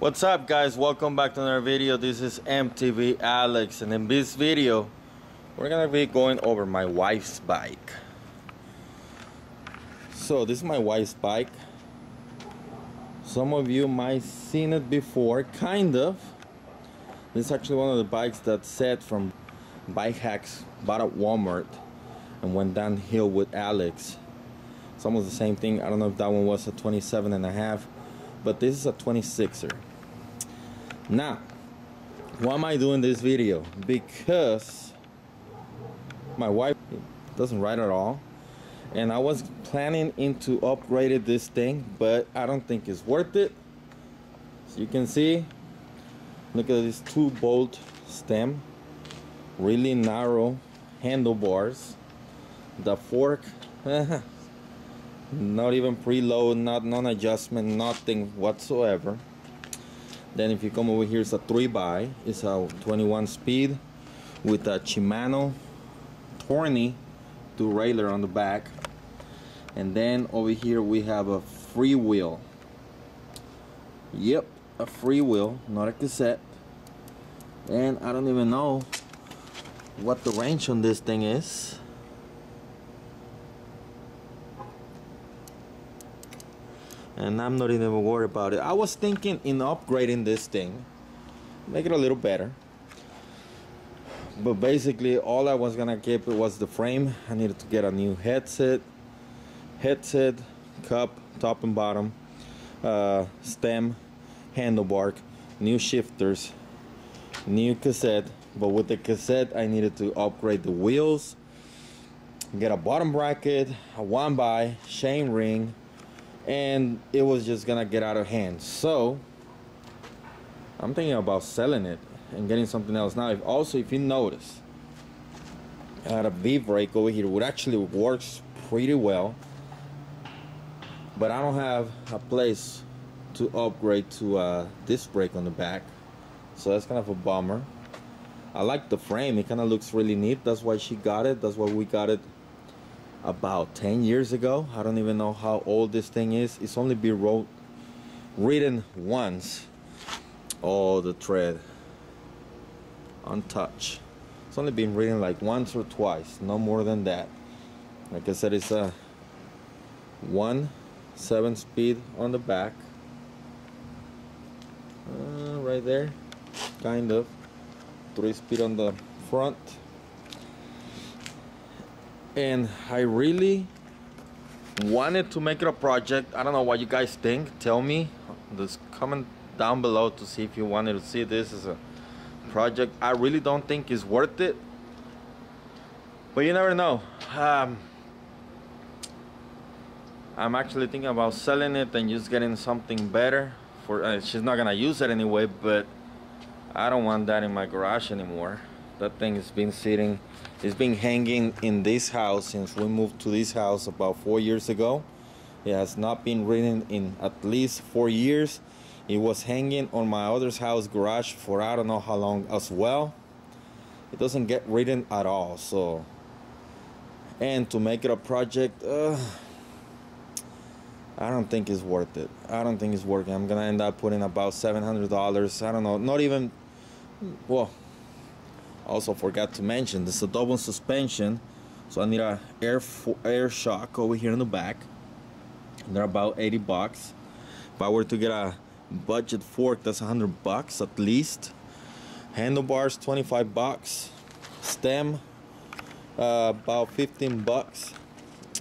What's up, guys? Welcome back to another video. This is MTV Alex, and in this video we're gonna be going over my wife's bike. So this is my wife's bike. Some of you might seen it before, kind of. This is actually one of the bikes that Seth from Bike Hacks bought at Walmart and went downhill with Alex. It's almost the same thing. I don't know if that one was a 27.5, but this is a 26er. Now, why am I doing this video? Because my wife doesn't ride at all, and I was planning into upgrading this thing, but I don't think it's worth it. So you can see, look at this 2-bolt stem, really narrow handlebars, the fork not even preload, not non-adjustment, nothing whatsoever. Then if you come over here, it's a 3x, it's a 21 speed with a Shimano Tourney derailleur on the back. And then over here we have a freewheel. Yep, a freewheel, not a cassette. And I don't even know what the range on this thing is. And I'm not even worried about it. I was thinking in upgrading this thing, make it a little better. But basically all I was gonna keep was the frame. I needed to get a new headset, cup, top and bottom, stem, handlebar, new shifters, new cassette. But with the cassette I needed to upgrade the wheels, get a bottom bracket, a 1x, chain ring, and it was just gonna get out of hand. So I'm thinking about selling it and getting something else. Now if you notice, I had a V-brake over here, which actually works pretty well, but I don't have a place to upgrade to a disc brake on the back, so that's kind of a bummer. I like the frame, it kind of looks really neat. That's why she got it. That's why we got it about 10 years ago. I don't even know how old this thing is. It's only been ridden once. Oh, the tread untouched. It's only been ridden like once or twice, no more than that. Like I said, it's a 1.7 speed on the back, right there, kind of 3-speed on the front. And I really wanted to make it a project. I don't know what you guys think. Tell me, just comment down below to see if you wanted to see this as a project. I really don't think it's worth it, but you never know. I'm actually thinking about selling it and just getting something better for she's not gonna use it anyway, but I don't want that in my garage anymore. That thing has been sitting, it's been hanging in this house since we moved to this house about 4 years ago. It has not been ridden in at least 4 years. It was hanging on my other's house garage for I don't know how long as well. It doesn't get ridden at all. So, and to make it a project, I don't think it's worth it. I don't think it's working. I'm gonna end up putting about $700. I don't know, not even, well, also forgot to mention this is a double suspension, so I need a air shock over here in the back. They're about 80 bucks. If I were to get a budget fork, that's 100 bucks at least. Handlebars 25 bucks. Stem about 15 bucks.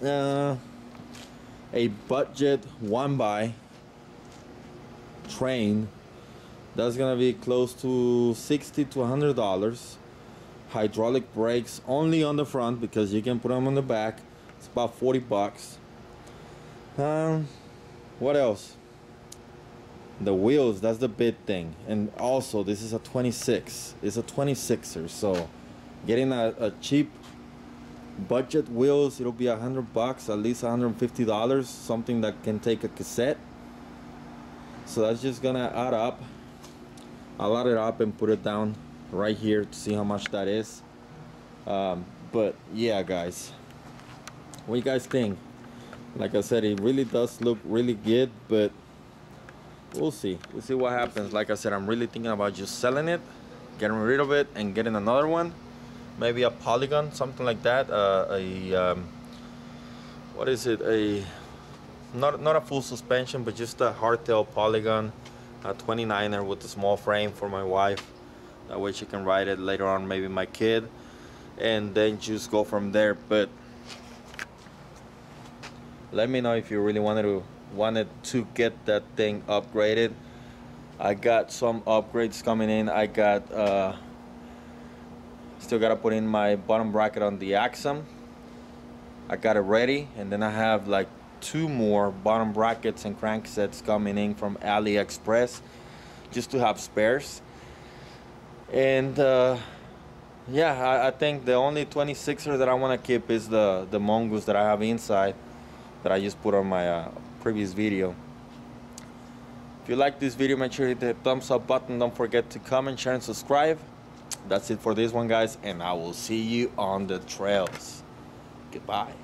A budget 1x train, that's gonna be close to $60 to $100. Hydraulic brakes only on the front because you can put them on the back. It's about 40 bucks. What else? The wheels, that's the big thing. And also this is a 26. It's a 26er, so getting a cheap budget wheels, it'll be 100 bucks, at least $150. Something that can take a cassette. So that's just gonna add up. I'll add it up and put it down right here to see how much that is. But yeah, guys, what do you guys think? Like I said, it really does look really good, but we'll see what happens. Like I said, I'm really thinking about just selling it, getting rid of it, and getting another one, maybe a Polygon, something like that. What is it, a not a full suspension, but just a hardtail Polygon, a 29er with a small frame for my wife. That way she can ride it later on, maybe my kid, and then just go from there. But let me know if you really wanted to get that thing upgraded. I got some upgrades coming in. I got still gotta put in my bottom bracket on the Axum. I got it ready, and then I have like 2 more bottom brackets and cranksets coming in from AliExpress just to have spares. And yeah, I think the only 26er that I want to keep is the Mongoose that I have inside, that I just put on my previous video. If you like this video, make sure you hit the thumbs up button. Don't forget to comment, share, and subscribe. That's it for this one, guys, and I will see you on the trails. Goodbye.